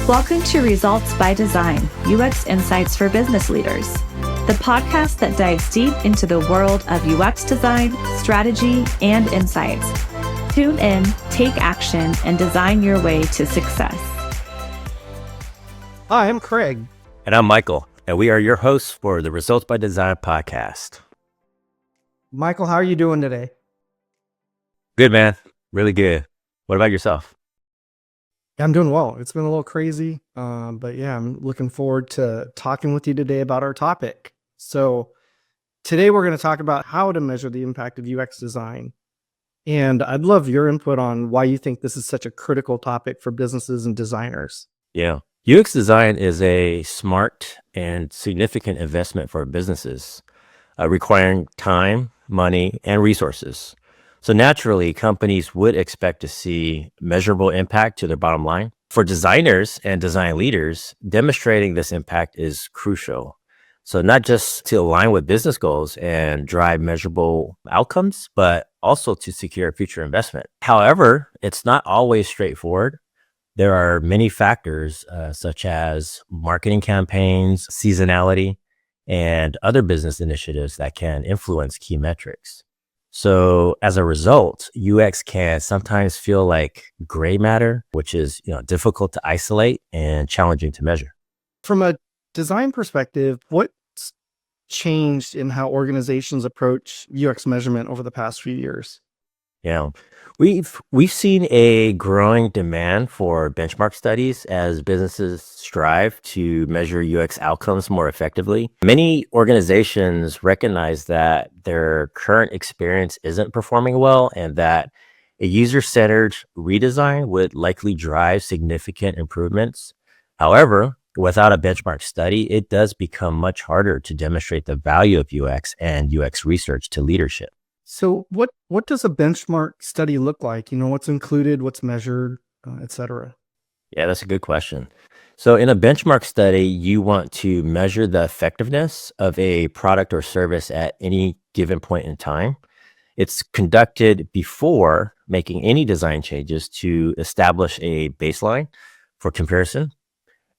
Welcome to Results by Design, UX Insights for Business Leaders, the podcast that dives deep into the world of UX design, strategy, and insights. Tune in, take action, and design your way to success. Hi, I'm Craig. And I'm Michael, and we are your hosts for the Results by Design podcast. Michael, how are you doing today? Good, man. Really good. What about yourself? Yeah, I'm doing well. It's been a little crazy, but yeah, I'm looking forward to talking with you today about our topic. So today we're going to talk about how to measure the impact of UX design. And I'd love your input on why you think this is such a critical topic for businesses and designers. Yeah. UX design is a smart and significant investment for businesses, requiring time, money, and resources. So naturally, companies would expect to see measurable impact to their bottom line. For designers and design leaders, demonstrating this impact is crucial. So not just to align with business goals and drive measurable outcomes, but also to secure future investment. However, it's not always straightforward. There are many factors such as marketing campaigns, seasonality, and other business initiatives that can influence key metrics. So as a result, UX can sometimes feel like gray matter, which is difficult to isolate and challenging to measure. From a design perspective, what's changed in how organizations approach UX measurement over the past few years? Yeah, we've seen a growing demand for benchmark studies as businesses strive to measure UX outcomes more effectively. Many organizations recognize that their current experience isn't performing well and that a user-centered redesign would likely drive significant improvements. However, without a benchmark study, it does become much harder to demonstrate the value of UX and UX research to leadership. So what does a benchmark study look like? What's included, what's measured, et cetera? Yeah, that's a good question. So in a benchmark study, you want to measure the effectiveness of a product or service at any given point in time. It's conducted before making any design changes to establish a baseline for comparison.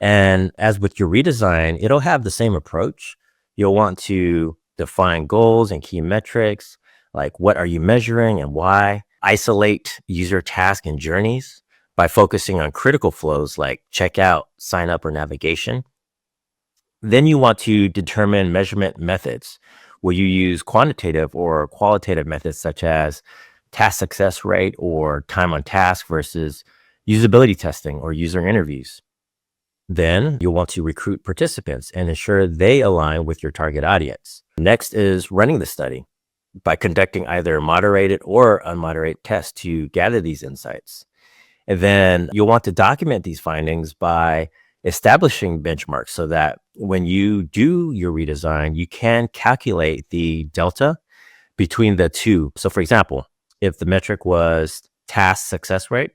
And as with your redesign, it'll have the same approach. You'll want to define goals and key metrics, like what are you measuring and why, isolate user tasks and journeys by focusing on critical flows like checkout, sign up, or navigation. Then you want to determine measurement methods. Will you use quantitative or qualitative methods such as task success rate or time on task versus usability testing or user interviews? Then you'll want to recruit participants and ensure they align with your target audience. Next is running the study by conducting either moderated or unmoderated tests to gather these insights. And then you'll want to document these findings by establishing benchmarks so that when you do your redesign, you can calculate the delta between the two. So for example, if the metric was task success rate,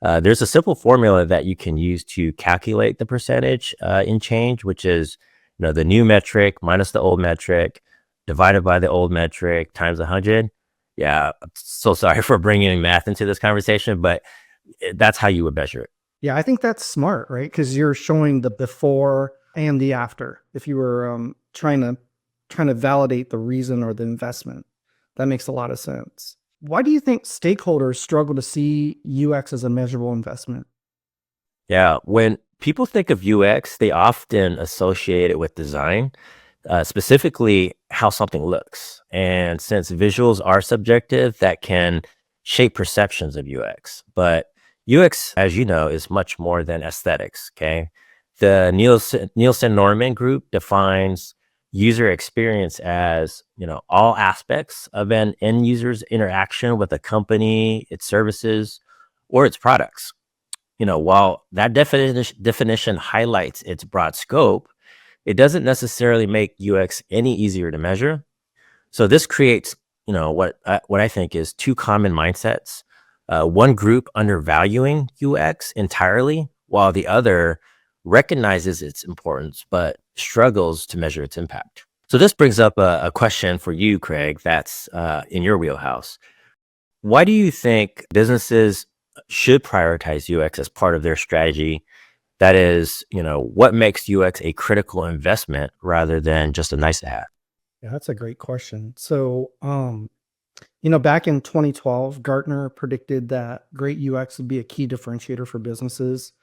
there's a simple formula that you can use to calculate the percentage in change, which is the new metric minus the old metric divided by the old metric times 100. Yeah, I'm so sorry for bringing math into this conversation, but that's how you would measure it. Yeah, I think that's smart, right? Because you're showing the before and the after. If you were trying to validate the reason or the investment, that makes a lot of sense. Why do you think stakeholders struggle to see UX as a measurable investment? Yeah, when people think of UX, they often associate it with design, specifically how something looks. And since visuals are subjective, that can shape perceptions of UX. But UX, as you know, is much more than aesthetics, okay? The Nielsen-Norman group defines user experience as, all aspects of an end user's interaction with a company, its services, or its products. While that definition highlights its broad scope, it doesn't necessarily make UX any easier to measure. So this creates, what I think is two common mindsets. One group undervaluing UX entirely, while the other recognizes its importance, but struggles to measure its impact. So this brings up a question for you, Craig, that's in your wheelhouse. Why do you think businesses should prioritize UX as part of their strategy That is, what makes UX a critical investment rather than just a nice to have? Yeah, that's a great question. So, back in 2012, Gartner predicted that great UX would be a key differentiator for businesses.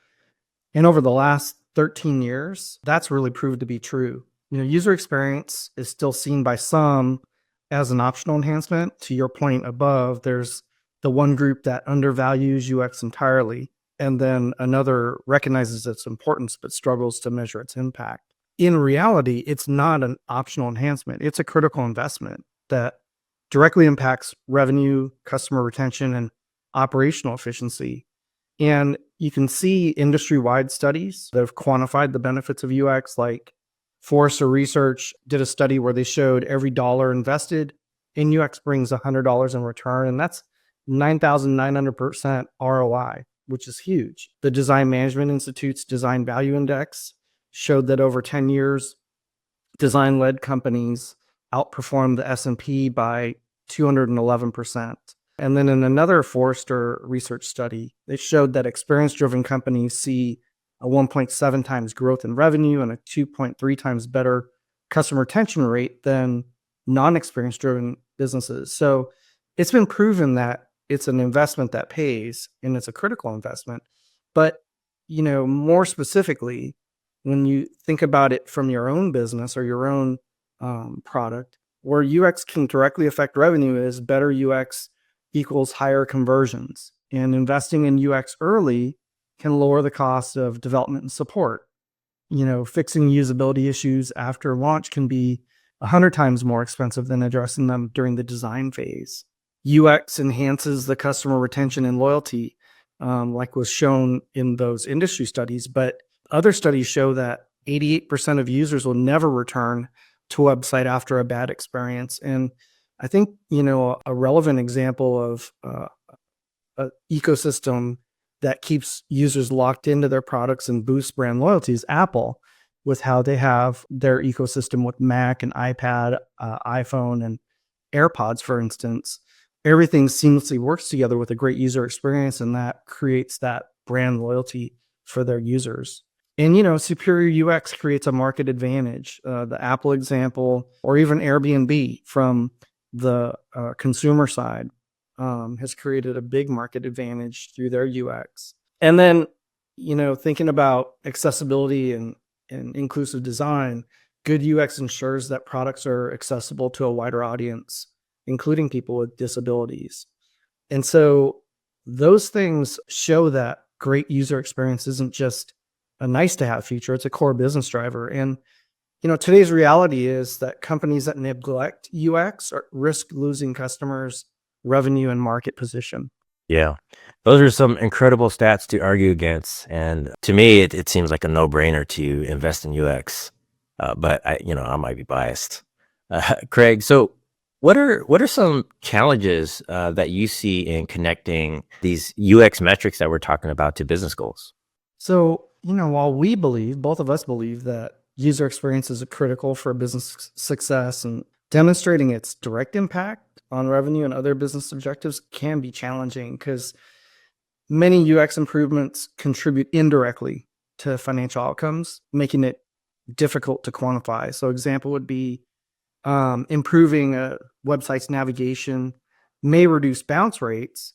And over the last 13 years, that's really proved to be true. User experience is still seen by some as an optional enhancement. To your point above, there's the one group that undervalues UX entirely, and then another recognizes its importance but struggles to measure its impact. In reality, it's not an optional enhancement, it's a critical investment that directly impacts revenue, customer retention, and operational efficiency. And you can see industry-wide studies that have quantified the benefits of UX, like Forrester Research did a study where they showed every dollar invested in UX brings $100 in return, and that's 9,900% ROI, which is huge. The Design Management Institute's Design Value Index showed that over 10 years, design-led companies outperformed the S&P by 211%. And then in another Forrester research study, they showed that experience-driven companies see a 1.7 times growth in revenue and a 2.3 times better customer retention rate than non-experience-driven businesses. So it's been proven that it's an investment that pays, and it's a critical investment. But, more specifically, when you think about it from your own business or your own product, where UX can directly affect revenue is better UX equals higher conversions. And investing in UX early can lower the cost of development and support. Fixing usability issues after launch can be 100 times more expensive than addressing them during the design phase. UX enhances the customer retention and loyalty, like was shown in those industry studies, but other studies show that 88% of users will never return to a website after a bad experience. And I think, a relevant example of an ecosystem that keeps users locked into their products and boosts brand loyalty is Apple, with how they have their ecosystem with Mac and iPad, iPhone, and AirPods, for instance. Everything seamlessly works together with a great user experience, and that creates that brand loyalty for their users. And, superior UX creates a market advantage. The Apple example, or even Airbnb from the consumer side, has created a big market advantage through their UX. And then, thinking about accessibility and inclusive design, good UX ensures that products are accessible to a wider audience, including people with disabilities. And so those things show that great user experience isn't just a nice to have feature, it's a core business driver. And today's reality is that companies that neglect UX risk losing customers, revenue, and market position. Yeah, those are some incredible stats to argue against. And to me, it seems like a no-brainer to invest in UX. But I might be biased. Craig, so what are some challenges that you see in connecting these UX metrics that we're talking about to business goals? So, while both of us believe that user experience is critical for business success, and demonstrating its direct impact on revenue and other business objectives can be challenging because many UX improvements contribute indirectly to financial outcomes, making it difficult to quantify. So example would be improving a website's navigation may reduce bounce rates,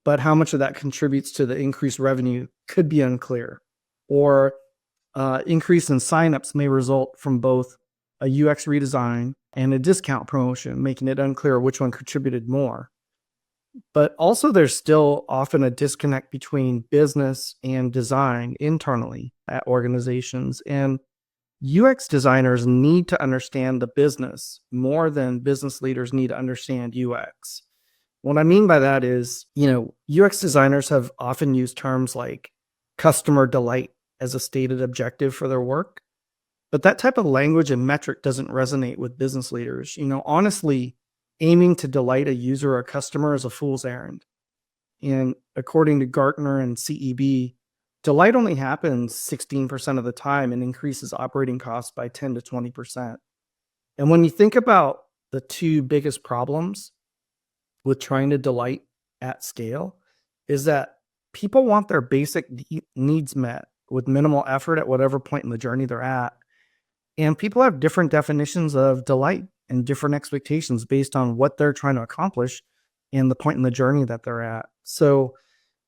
but how much of that contributes to the increased revenue could be unclear. Or increase in signups may result from both a UX redesign and a discount promotion, making it unclear which one contributed more. But also there's still often a disconnect between business and design internally at organizations. And UX designers need to understand the business more than business leaders need to understand UX. What I mean by that is, UX designers have often used terms like customer delight as a stated objective for their work. But that type of language and metric doesn't resonate with business leaders. Honestly, aiming to delight a user or customer is a fool's errand. And according to Gartner and CEB, delight only happens 16% of the time and increases operating costs by 10 to 20%. And when you think about the two biggest problems with trying to delight at scale, is that people want their basic needs met with minimal effort at whatever point in the journey they're at. And people have different definitions of delight and different expectations based on what they're trying to accomplish and the point in the journey that they're at. So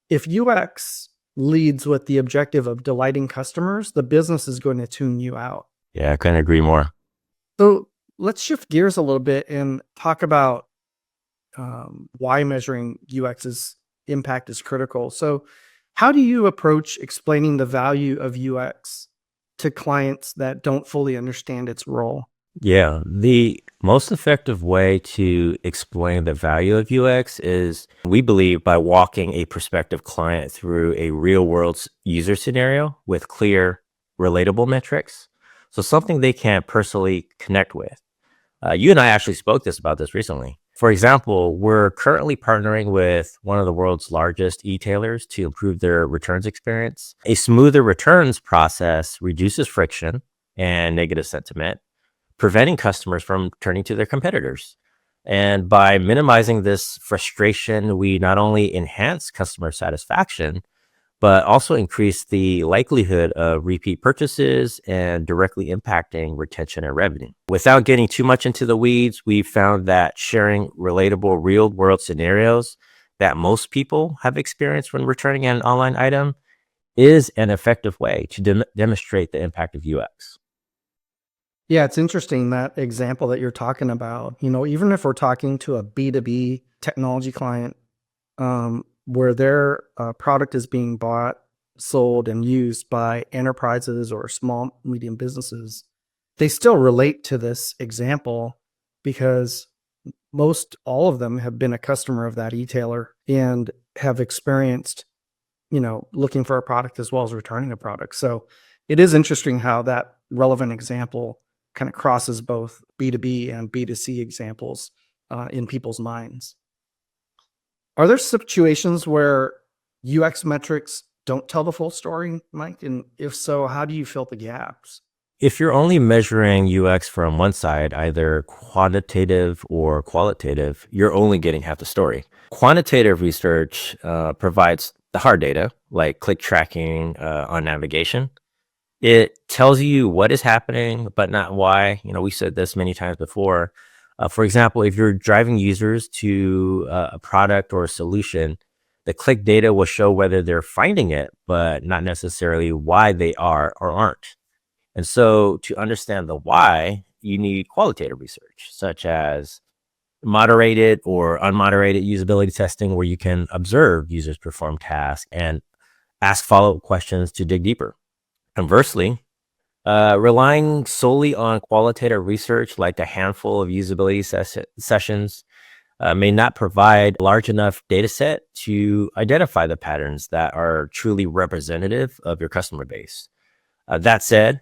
if UX leads with the objective of delighting customers, the business is going to tune you out. Yeah, I couldn't agree more. So let's shift gears a little bit and talk about why measuring UX's impact is critical. So how do you approach explaining the value of UX to clients that don't fully understand its role? Yeah, the most effective way to explain the value of UX is, we believe, by walking a prospective client through a real world user scenario with clear, relatable metrics. So something they can personally connect with. You and I actually spoke about this recently. For example, we're currently partnering with one of the world's largest e-tailers to improve their returns experience. A smoother returns process reduces friction and negative sentiment, preventing customers from turning to their competitors. And by minimizing this frustration, we not only enhance customer satisfaction, but also increase the likelihood of repeat purchases and directly impacting retention and revenue. Without getting too much into the weeds, we've found that sharing relatable real world scenarios that most people have experienced when returning an online item is an effective way to demonstrate the impact of UX. Yeah, it's interesting that example that you're talking about. Even if we're talking to a B2B technology client, where their product is being bought, sold, and used by enterprises or small, medium businesses, they still relate to this example because most all of them have been a customer of that e-tailer and have experienced, looking for a product as well as returning a product. So it is interesting how that relevant example kind of crosses both B2B and B2C examples in people's minds. Are there situations where UX metrics don't tell the full story, Mike? And if so, how do you fill the gaps? If you're only measuring UX from one side, either quantitative or qualitative, you're only getting half the story. Quantitative research provides the hard data, like click tracking on navigation. It tells you what is happening, but not why. We said this many times before. For example, if you're driving users to a product or a solution, the click data will show whether they're finding it, but not necessarily why they are or aren't. And so to understand the why, you need qualitative research, such as moderated or unmoderated usability testing, where you can observe users perform tasks and ask follow-up questions to dig deeper. Conversely, relying solely on qualitative research, like a handful of usability sessions, may not provide a large enough data set to identify the patterns that are truly representative of your customer base. That said,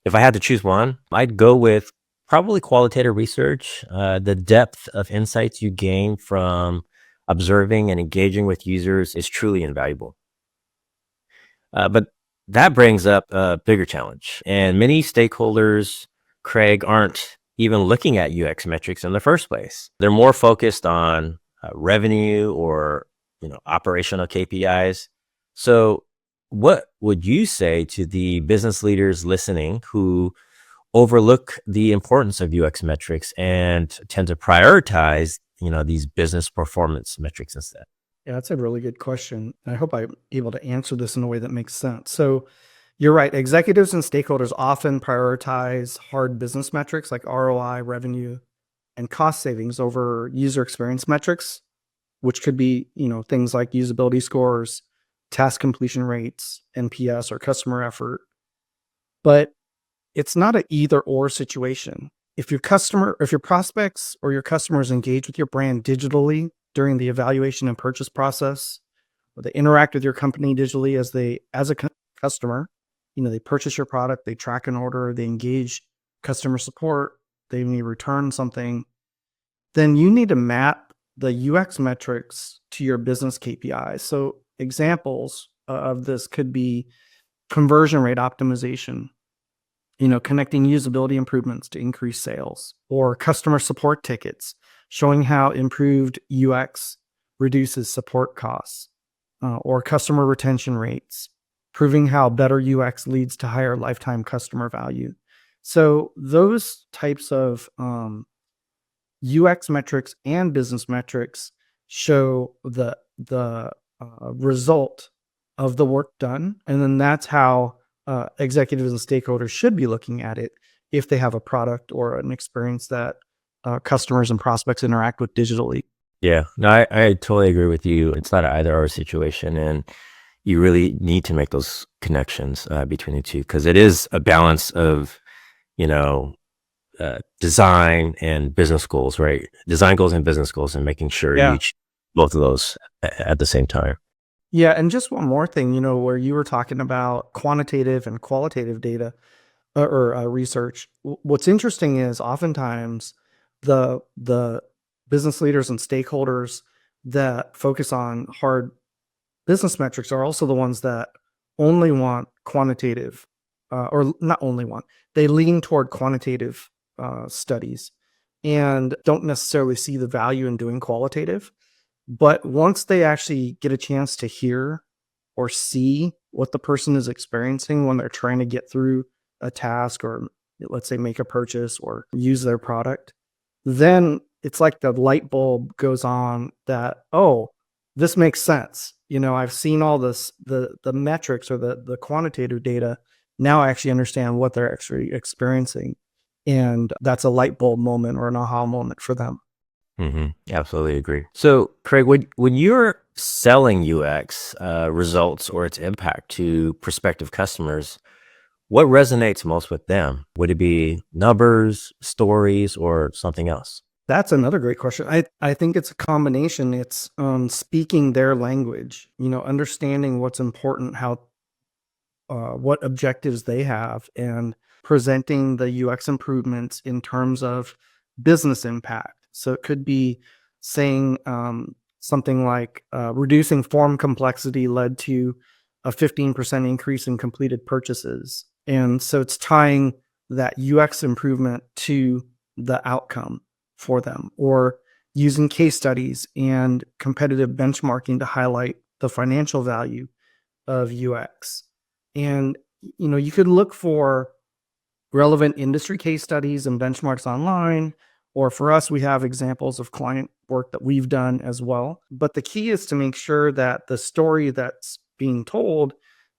if I had to choose one, I'd go with probably qualitative research. The depth of insights you gain from observing and engaging with users is truly invaluable. But that brings up a bigger challenge. And many stakeholders, Craig, aren't even looking at UX metrics in the first place. They're more focused on revenue or operational KPIs. So what would you say to the business leaders listening who overlook the importance of UX metrics and tend to prioritize these business performance metrics instead? Yeah, that's a really good question. I hope I'm able to answer this in a way that makes sense. So you're right. Executives and stakeholders often prioritize hard business metrics like ROI, revenue, and cost savings over user experience metrics, which could be, things like usability scores, task completion rates, NPS, or customer effort. But it's not an either or situation. If your prospects or your customers engage with your brand digitally during the evaluation and purchase process, or they interact with your company digitally as a customer, they purchase your product, they track an order, they engage customer support, they may return something, then you need to map the UX metrics to your business KPIs. So examples of this could be conversion rate optimization, connecting usability improvements to increase sales, or customer support tickets, showing how improved UX reduces support costs, or customer retention rates, proving how better UX leads to higher lifetime customer value. So those types of UX metrics and business metrics show the result of the work done, and then that's how executives and stakeholders should be looking at it if they have a product or an experience that customers and prospects interact with digitally. Yeah, no, I totally agree with you. It's not an either or situation, and you really need to make those connections between the two because it is a balance of, you know, design and business goals, right? Design goals and business goals, and making sure you Yeah. achieve both of those at the same time. Yeah. And just one more thing, where you were talking about quantitative and qualitative data or research. What's interesting is oftentimes the business leaders and stakeholders that focus on hard business metrics are also the ones that only want quantitative, or not only want, they lean toward quantitative studies and don't necessarily see the value in doing qualitative. But once they actually get a chance to hear or see what the person is experiencing when they're trying to get through a task or, let's say, make a purchase or use their product, then it's like the light bulb goes on that, oh, this makes sense. I've seen all this, the metrics or the quantitative data. Now I actually understand what they're actually experiencing. And that's a light bulb moment or an aha moment for them. Absolutely agree. So, Craig, when you're selling UX results or its impact to prospective customers, what resonates most with them? Would it be numbers, stories, or something else? That's another great question. I think it's a combination. It's speaking their language, understanding what's important, how what objectives they have, and presenting the UX improvements in terms of business impact. So it could be saying something like reducing form complexity led to a 15% increase in completed purchases. And so it's tying that UX improvement to the outcome for them, or using case studies and competitive benchmarking to highlight the financial value of UX. And you could look for relevant industry case studies and benchmarks online, or for us, we have examples of client work that we've done as well. But the key is to make sure that the story that's being told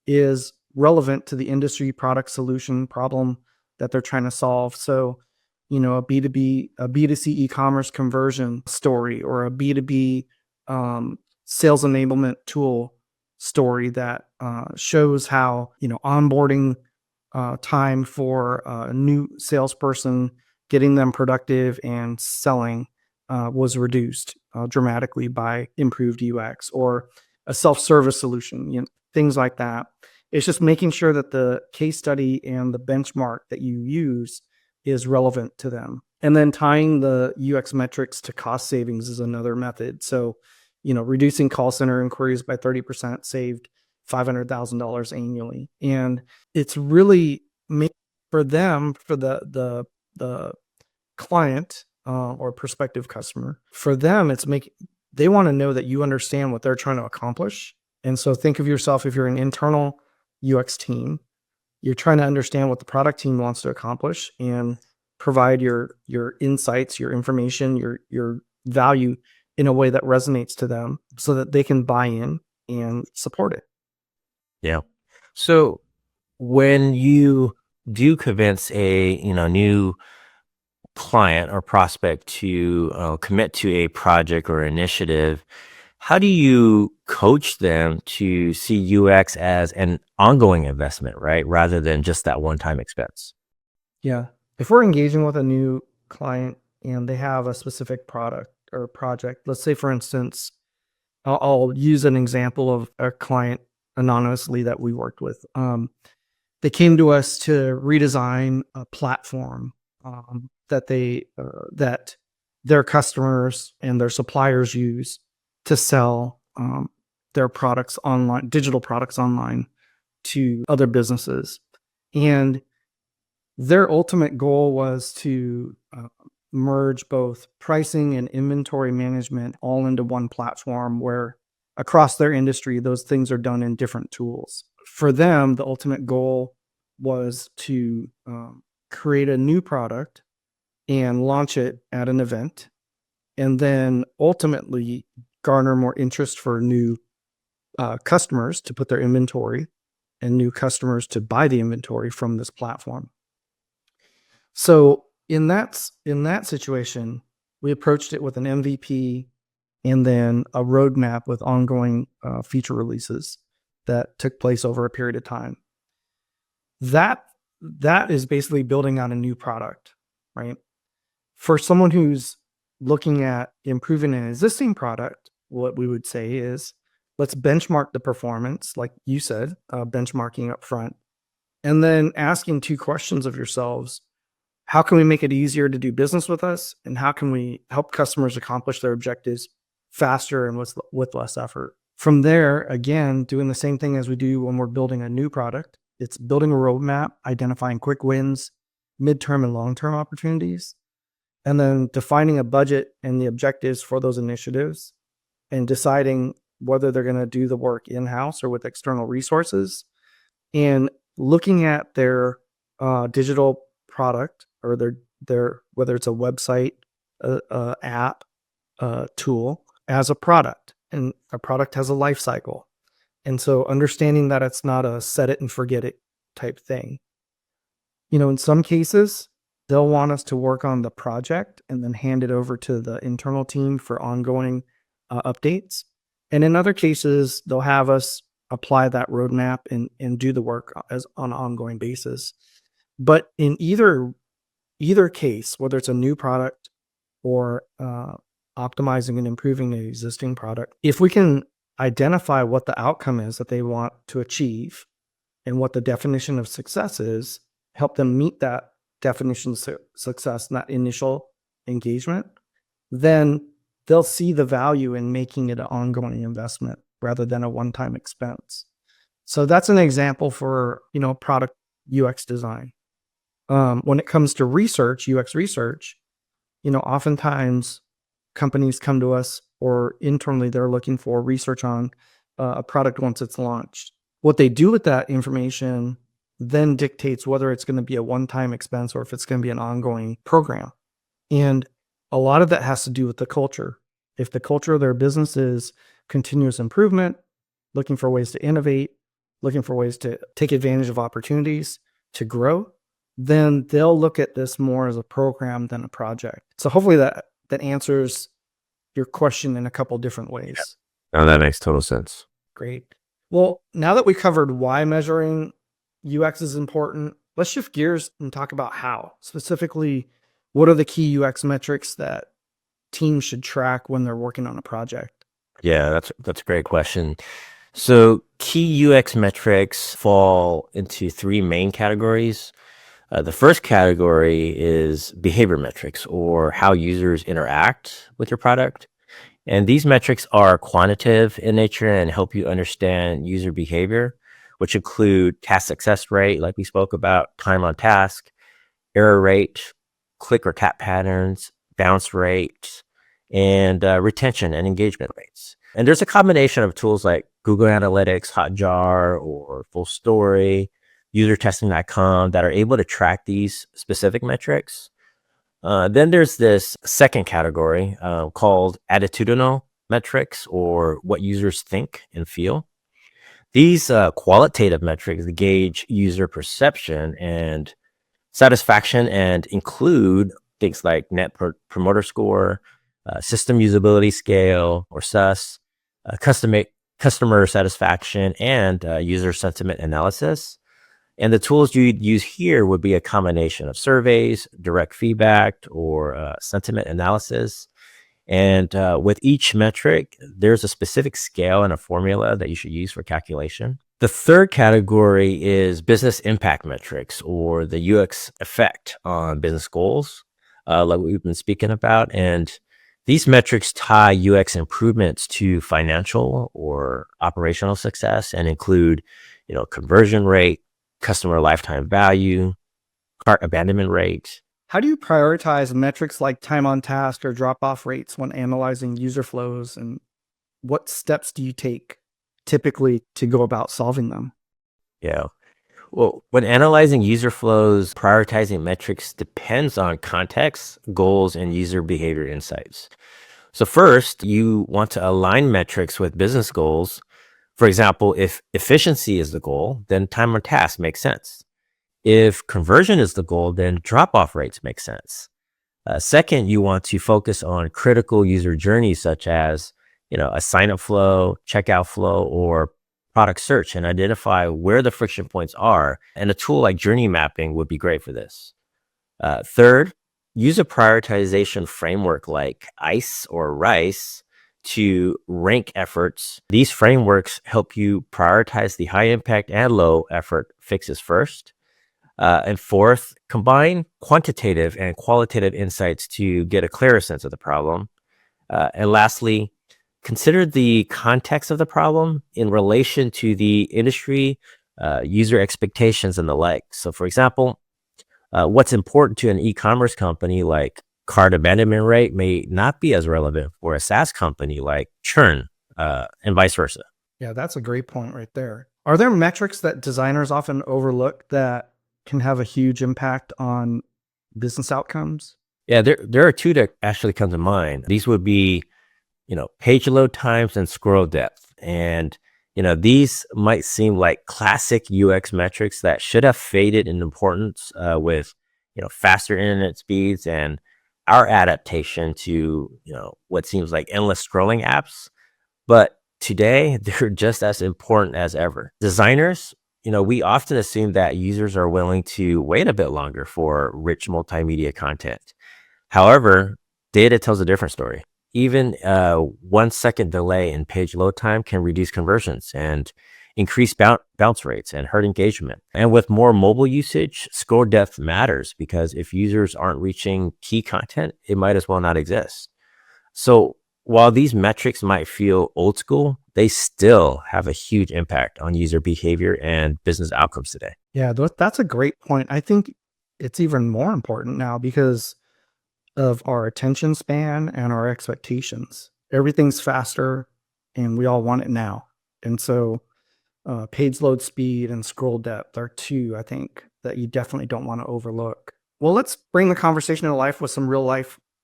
is relevant to the industry, product, solution, problem that they're trying to solve. So, a B2B, a B2C e-commerce conversion story, or a B2B sales enablement tool story that shows how, onboarding time for a new salesperson, getting them productive and selling was reduced dramatically by improved UX, or a self-service solution, things like that. It's just making sure that the case study and the benchmark that you use is relevant to them. And then tying the UX metrics to cost savings is another method. So, reducing call center inquiries by 30% saved $500,000 annually. And it's really for them, for the client or prospective customer, for them, they want to know that you understand what they're trying to accomplish. And so think of yourself, if you're an internal UX team, you're trying to understand what the product team wants to accomplish and provide your insights, your information, your value in a way that resonates to them so that they can buy in and support it. Yeah. So when you do convince a new client or prospect to commit to a project or initiative, how do you coach them to see UX as an ongoing investment, right, rather than just that one-time expense? Yeah. If we're engaging with a new client and they have a specific product or project, let's say, for instance, I'll use an example of a client anonymously that we worked with. They came to us to redesign a platform that their customers and their suppliers use to sell their products online, digital products online, to other businesses. And their ultimate goal was to merge both pricing and inventory management all into one platform, where across their industry, those things are done in different tools. for them, the ultimate goal was to create a new product and launch it at an event, and then ultimately garner more interest for new customers to put their inventory and new customers to buy the inventory from this platform. So in that situation, we approached it with an MVP and then a roadmap with ongoing feature releases that took place over a period of time. That is basically building on a new product, right? For someone who's looking at improving an existing product, what we would say is, let's benchmark the performance, like you said, benchmarking up front, and then asking two questions of yourselves. How can we make it easier to do business with us? And how can we help customers accomplish their objectives faster and with less effort? From there, again, doing the same thing as we do when we're building a new product. It's building a roadmap, identifying quick wins, midterm and long-term opportunities, and then defining a budget and the objectives for those initiatives and deciding whether they're going to do the work in-house or with external resources, and looking at their digital product or their whether it's a website, app, tool as a product, and a product has a life cycle. And so understanding that it's not a set it and forget it type thing. In some cases, they'll want us to work on the project and then hand it over to the internal team for ongoing updates. And in other cases, they'll have us apply that roadmap and do the work on an ongoing basis. But in either case, whether it's a new product or optimizing and improving the existing product, if we can identify what the outcome is that they want to achieve and what the definition of success is, help them meet that definition of success in that initial engagement, then they'll see the value in making it an ongoing investment rather than a one-time expense. So that's an example for, product UX design. When it comes to research, UX research, oftentimes companies come to us or internally they're looking for research on a product once it's launched. What they do with that information then dictates whether it's going to be a one-time expense or if it's going to be an ongoing program. And a lot of that has to do with the culture. If the culture of their business is continuous improvement, looking for ways to innovate, looking for ways to take advantage of opportunities to grow, then they'll look at this more as a program than a project. So hopefully that answers your question in a couple different ways. No, that makes total sense. Great. Well, now that we covered why measuring UX is important, let's shift gears and talk about how. Specifically, what are the key UX metrics that teams should track when they're working on a project? Yeah, that's a great question. So key UX metrics fall into three main categories. The first category is behavior metrics, or how users interact with your product. And these metrics are quantitative in nature and help you understand user behavior, which include task success rate, like we spoke about, time on task, error rate, click or tap patterns, bounce rate, and retention and engagement rates. And there's a combination of tools like Google Analytics, Hotjar, or Full Story, usertesting.com that are able to track these specific metrics. Then there's this second category called attitudinal metrics, or what users think and feel. These qualitative metrics gauge user perception and satisfaction and include things like Net Promoter Score, System Usability Scale, or SUS, customer satisfaction, and user sentiment analysis. And the tools you'd use here would be a combination of surveys, direct feedback, or sentiment analysis. And with each metric, there's a specific scale and a formula that you should use for calculation. The third category is business impact metrics, or the UX effect on business goals, like we've been speaking about. And these metrics tie UX improvements to financial or operational success and include, conversion rate, customer lifetime value, cart abandonment rate. How do you prioritize metrics like time on task or drop-off rates when analyzing user flows, and what steps do you take typically to go about solving them? Yeah. Well, when analyzing user flows, prioritizing metrics depends on context, goals, and user behavior insights. So, first, you want to align metrics with business goals. For example, if efficiency is the goal, then time on task makes sense. If conversion is the goal, then drop off rates make sense. Second, you want to focus on critical user journeys such as, a sign up flow, checkout flow, or product search, and identify where the friction points are. And a tool like journey mapping would be great for this. Third, use a prioritization framework like ICE or RICE to rank efforts. These frameworks help you prioritize the high impact and low effort fixes first. And fourth, combine quantitative and qualitative insights to get a clearer sense of the problem. And lastly, consider the context of the problem in relation to the industry, user expectations, and the like. So, for example, what's important to an e-commerce company like cart abandonment rate may not be as relevant for a SaaS company like churn, and vice versa. Yeah, that's a great point right there. Are there metrics that designers often overlook that can have a huge impact on business outcomes? Yeah, there are two that actually come to mind. These would be, page load times and scroll depth. And, these might seem like classic UX metrics that should have faded in importance with, faster internet speeds and our adaptation to, what seems like endless scrolling apps. But today, they're just as important as ever. Designers, we often assume that users are willing to wait a bit longer for rich multimedia content. However, data tells a different story. Even 1 second delay in page load time can reduce conversions and increase bounce rates and hurt engagement. And with more mobile usage, scroll depth matters because if users aren't reaching key content, it might as well not exist. So while these metrics might feel old school, they still have a huge impact on user behavior and business outcomes today. Yeah, that's a great point. I think it's even more important now because of our attention span and our expectations. Everything's faster and we all want it now. And so page load speed and scroll depth are two, I think, that you definitely don't want to overlook. Well, let's bring the conversation to life with some real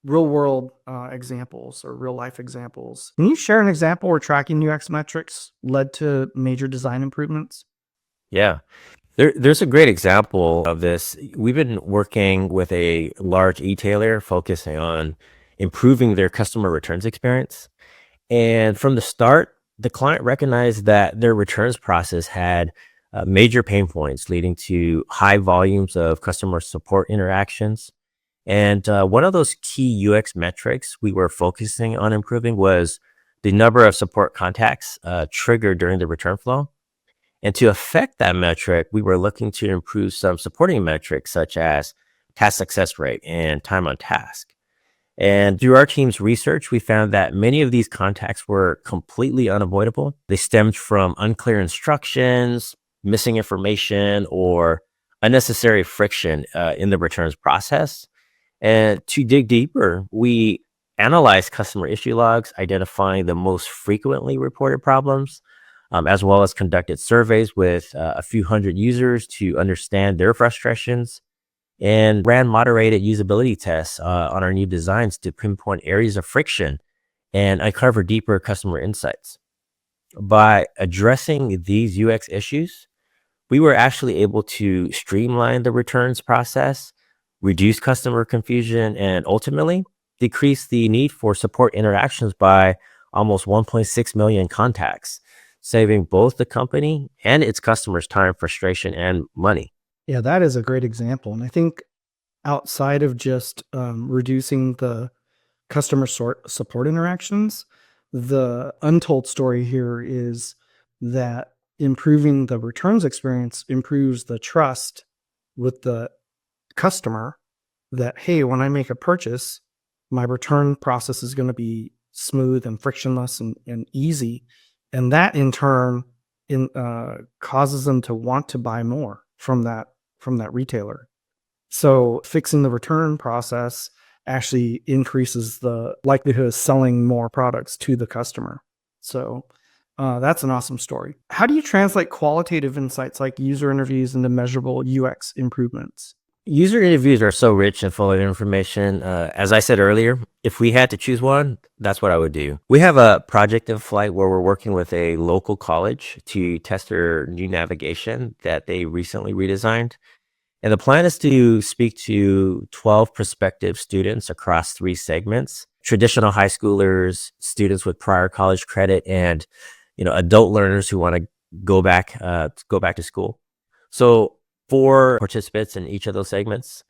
world examples or real life examples. Can you share an example where tracking UX metrics led to major design improvements? Yeah. There's a great example of this. We've been working with a large retailer focusing on improving their customer returns experience. And from the start, the client recognized that their returns process had major pain points leading to high volumes of customer support interactions. And one of those key UX metrics we were focusing on improving was the number of support contacts triggered during the return flow. And to affect that metric, we were looking to improve some supporting metrics such as task success rate and time on task. And through our team's research, we found that many of these contacts were completely unavoidable. They stemmed from unclear instructions, missing information, or unnecessary friction in the returns process. And to dig deeper, we analyzed customer issue logs, identifying the most frequently reported problems, as well as conducted surveys with a few hundred users to understand their frustrations and ran moderated usability tests on our new designs to pinpoint areas of friction and uncover deeper customer insights. By addressing these UX issues, we were actually able to streamline the returns process, reduce customer confusion, and ultimately decrease the need for support interactions by almost 1.6 million contacts, saving both the company and its customers time, frustration, and money. Yeah, that is a great example. And I think outside of just reducing the customer support interactions, the untold story here is that improving the returns experience improves the trust with the customer that, hey, when I make a purchase, my return process is going to be smooth and frictionless and easy. And that in turn causes them to want to buy more from that retailer. So fixing the return process actually increases the likelihood of selling more products to the customer. So That's an awesome story. How do you translate qualitative insights like user interviews into measurable UX improvements? User interviews are so rich and full of information. As I said earlier, if we had to choose one, that's what I would do. We have a project in flight where we're working with a local college to test their new navigation that they recently redesigned. And the plan is to speak to 12 prospective students across 3 segments: traditional high schoolers, students with prior college credit, and adult learners who want to go back to school. So 4 participants in each of those segments.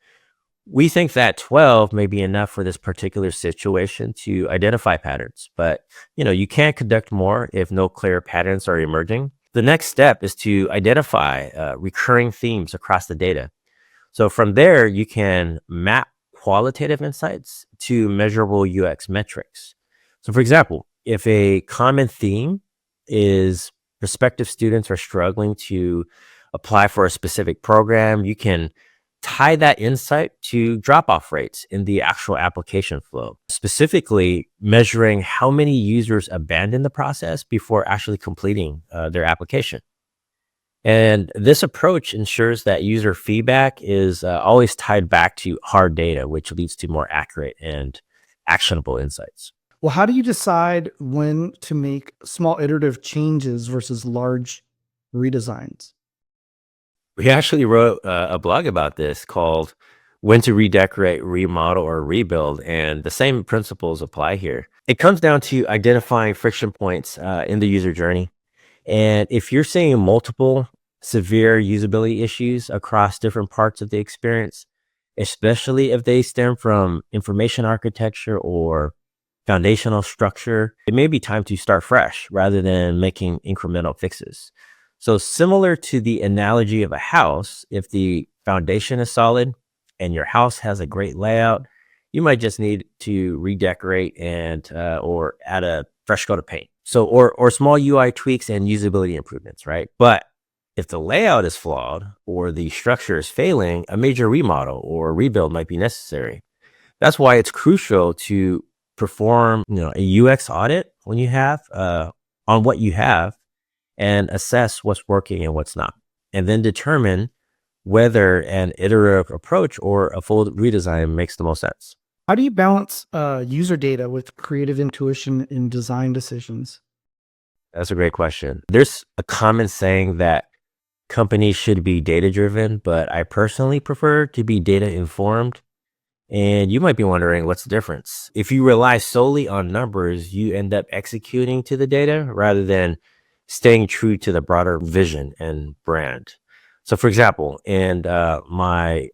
We think that 12 may be enough for this particular situation to identify patterns, but you can't conduct more if no clear patterns are emerging. The next step is to identify recurring themes across the data. So from there, you can map qualitative insights to measurable UX metrics. So for example, if a common theme is prospective students are struggling to apply for a specific program, you can tie that insight to drop-off rates in the actual application flow, specifically measuring how many users abandon the process before actually completing their application. And this approach ensures that user feedback is always tied back to hard data, which leads to more accurate and actionable insights. Well, how do you decide when to make small iterative changes versus large redesigns? We actually wrote a blog about this called When to Redecorate, Remodel, or Rebuild. And the same principles apply here. It comes down to identifying friction points in the user journey. And if you're seeing multiple severe usability issues across different parts of the experience, especially if they stem from information architecture or foundational structure, it may be time to start fresh rather than making incremental fixes. So similar to the analogy of a house, if the foundation is solid and your house has a great layout, you might just need to redecorate and or add a fresh coat of paint. So or small UI tweaks and usability improvements, right? But if the layout is flawed or the structure is failing, a major remodel or rebuild might be necessary. That's why it's crucial to perform, a UX audit when you have on what you have and assess what's working and what's not, and then determine whether an iterative approach or a full redesign makes the most sense. How do you balance user data with creative intuition in design decisions? That's a great question. There's a common saying that companies should be data driven, but I personally prefer to be data informed. And you might be wondering, what's the difference? If you rely solely on numbers, you end up executing to the data rather than staying true to the broader vision and brand. So for example, in my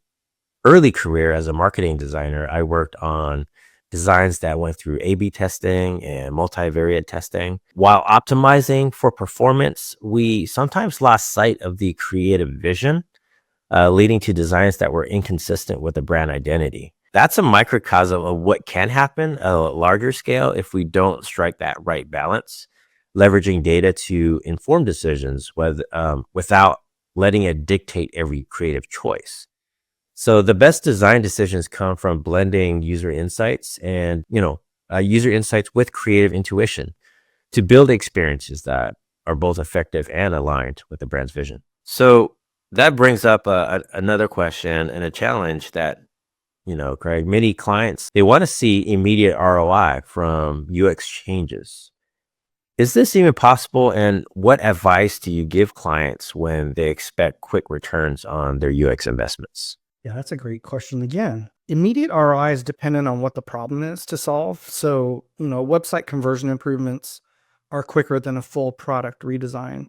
early career as a marketing designer, I worked on designs that went through A/B testing and multivariate testing. While optimizing for performance, we sometimes lost sight of the creative vision, leading to designs that were inconsistent with the brand identity. That's a microcosm of what can happen at a larger scale if we don't strike that right balance, leveraging data to inform decisions without letting it dictate every creative choice. So the best design decisions come from blending user insights and, user insights with creative intuition to build experiences that are both effective and aligned with the brand's vision. So that brings up another question and a challenge that, Craig, many clients, they want to see immediate ROI from UX changes. Is this even possible? And what advice do you give clients when they expect quick returns on their UX investments? Yeah, that's a great question again. Immediate ROI is dependent on what the problem is to solve. So, website conversion improvements are quicker than a full product redesign.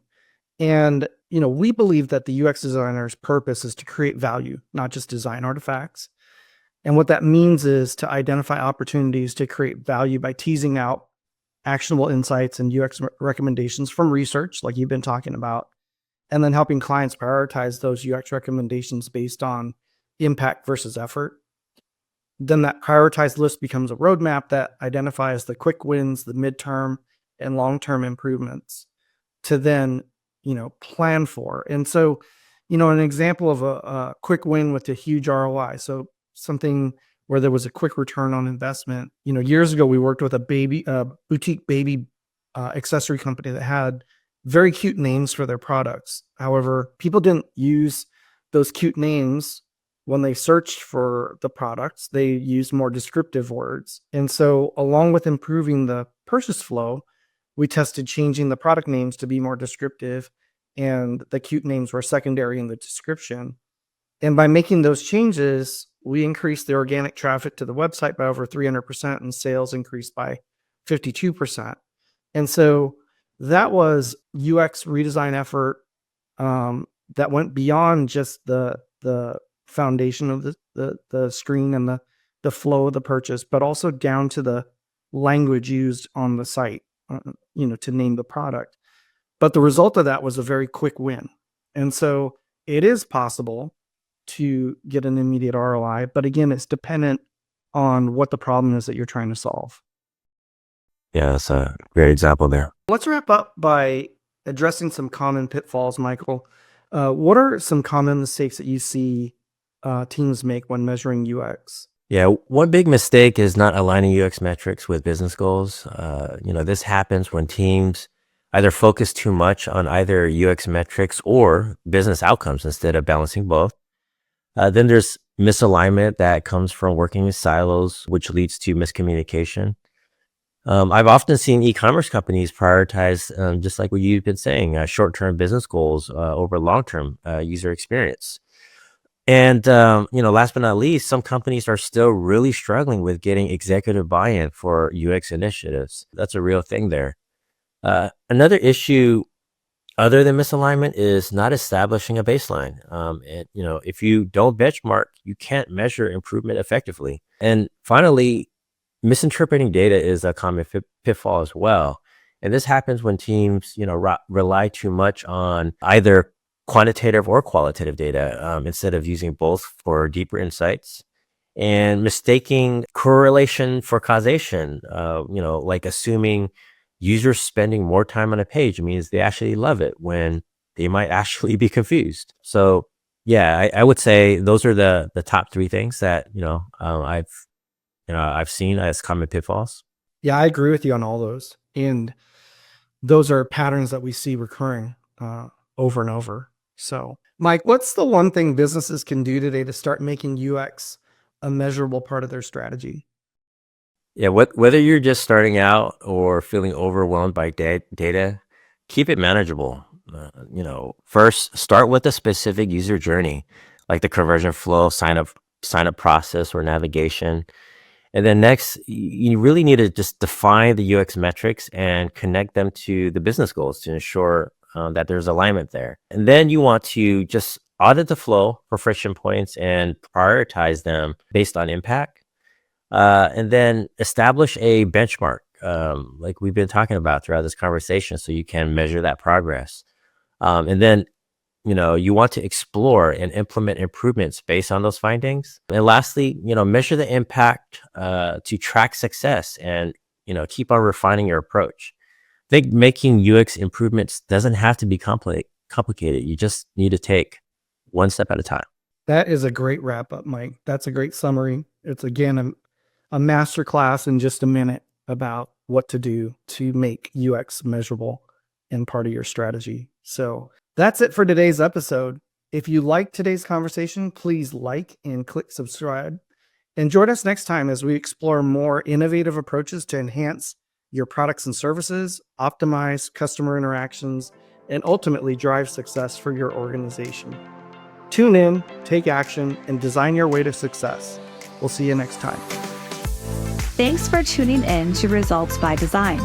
And, we believe that the UX designer's purpose is to create value, not just design artifacts. And what that means is to identify opportunities to create value by teasing out actionable insights and UX recommendations from research, like you've been talking about, and then helping clients prioritize those UX recommendations based on impact versus effort. Then that prioritized list becomes a roadmap that identifies the quick wins, the midterm and long-term improvements to then, plan for. And so, an example of a quick win with a huge ROI. So something where there was a quick return on investment. Years ago, we worked with a boutique baby accessory company that had very cute names for their products. However, people didn't use those cute names when they searched for the products. They used more descriptive words. And so along with improving the purchase flow, we tested changing the product names to be more descriptive, and the cute names were secondary in the description. And by making those changes, we increased the organic traffic to the website by over 300% and sales increased by 52%. And so that was UX redesign effort that went beyond just the foundation of the screen and the flow of the purchase, but also down to the language used on the site, to name the product. But the result of that was a very quick win. And so it is possible to get an immediate ROI, but again, it's dependent on what the problem is that you're trying to solve. Yeah, that's a great example there. Let's wrap up by addressing some common pitfalls, Michael. What are some common mistakes that you see teams make when measuring UX? Yeah, one big mistake is not aligning UX metrics with business goals. This happens when teams either focus too much on either UX metrics or business outcomes instead of balancing both. Then there's misalignment that comes from working in silos, which leads to miscommunication. I've often seen e-commerce companies prioritize, just like what you've been saying, short-term business goals over long-term user experience. And, last but not least, some companies are still really struggling with getting executive buy-in for UX initiatives. That's a real thing there. Another issue other than misalignment is not establishing a baseline. If you don't benchmark, you can't measure improvement effectively. And finally, misinterpreting data is a common pitfall as well. And this happens when teams, rely too much on either quantitative or qualitative data instead of using both for deeper insights, and mistaking correlation for causation, like assuming users spending more time on a page means they actually love it when they might actually be confused. So yeah, I would say those are the top three things that, I've seen as common pitfalls. Yeah, I agree with you on all those. And those are patterns that we see recurring over and over. So, Mike, what's the one thing businesses can do today to start making UX a measurable part of their strategy? Yeah, whether you're just starting out or feeling overwhelmed by data, keep it manageable. First, start with a specific user journey, like the conversion flow, sign up process, or navigation. And then next, you really need to just define the UX metrics and connect them to the business goals to ensure that there's alignment there. And then you want to just audit the flow for friction points and prioritize them based on impact. And then establish a benchmark, like we've been talking about throughout this conversation, so you can measure that progress. And then you want to explore and implement improvements based on those findings. And lastly, measure the impact to track success and, keep on refining your approach. I think making UX improvements doesn't have to be complicated. You just need to take one step at a time. That is a great wrap up, Mike. That's a great summary. It's again a masterclass in just a minute about what to do to make UX measurable and part of your strategy. So that's it for today's episode. If you liked today's conversation, please like and click subscribe. And join us next time as we explore more innovative approaches to enhance your products and services, optimize customer interactions, and ultimately drive success for your organization. Tune in, take action, and design your way to success. We'll see you next time. Thanks for tuning in to Results by Design.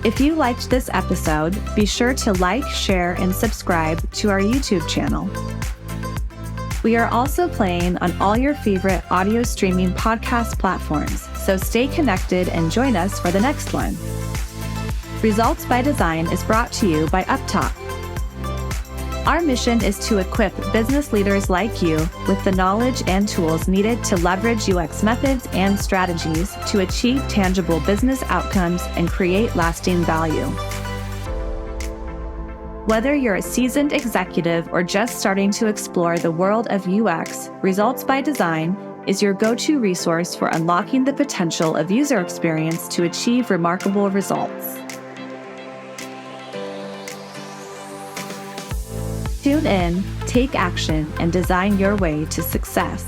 If you liked this episode, be sure to like, share, and subscribe to our YouTube channel. We are also playing on all your favorite audio streaming podcast platforms, so stay connected and join us for the next one. Results by Design is brought to you by UpTop. Our mission is to equip business leaders like you with the knowledge and tools needed to leverage UX methods and strategies to achieve tangible business outcomes and create lasting value. Whether you're a seasoned executive or just starting to explore the world of UX, Results by Design is your go-to resource for unlocking the potential of user experience to achieve remarkable results. Tune in, take action, and design your way to success.